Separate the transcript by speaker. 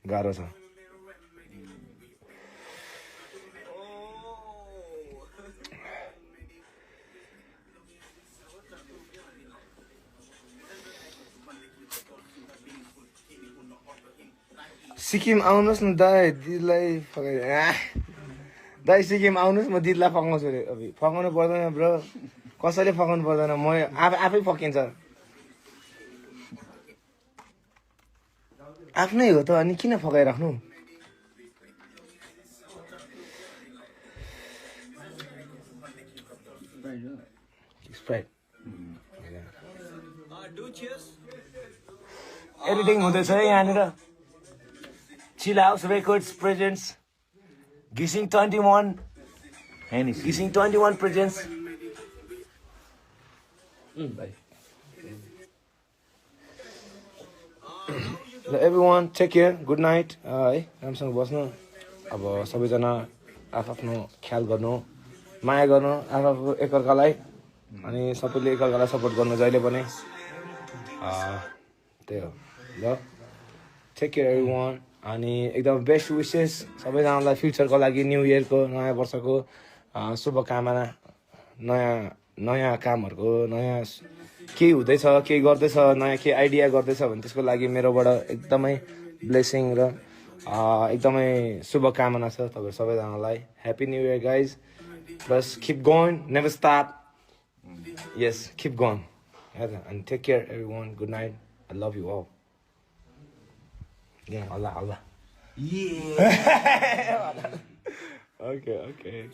Speaker 1: गाह्रो छ। सिक्किम आउनुहोस् न दाइ, दिदीलाई दाइ सिक्किम आउनुहोस्, म दिदीलाई फकाउँछु अरे। अभि फकाउनु पर्दैन ब्रो, कसैले फकाउनु पर्दैन, म आफै फकिन्छ। आफ्नै हो त, अनि किन फकाइराख्नु। स्प्राइट एडिटिङ हुँदैछ है यहाँनिर। चिल हाउस रेकर्ड्स प्रेजेन्ट्स घिसिङ 21 घिसिङ 21 प्रेजेन्ट्स। ल everyone take care, good night है, राम्रोसँग बस्नु। अब सबैजना आफ्नो ख्याल गर्नु, माया गर्नु आफ्नो एकअर्कालाई, अनि सबैले एकअर्कालाई सपोर्ट गर्नु जहिले पनि। त्यही हो। ल टेक केयर एभ्रिवान, अनि एकदम बेस्ट विसेस सबैजनालाई फ्युचरको लागि, न्यु इयरको, नयाँ वर्षको शुभकामना। नयाँ कामहरूको, नयाँ केही हुँदैछ, केही गर्दैछ, नयाँ केही आइडिया गर्दैछ भने त्यसको लागि मेरोबाट एकदमै ब्लेसिङ र एकदमै शुभकामना छ तपाईँहरू सबैजनालाई। Happy new year guys, plus keep going, never stop, yes keep going, and take care everyone, good night, I love you all. हल्ला हल्ला। Okay, okay.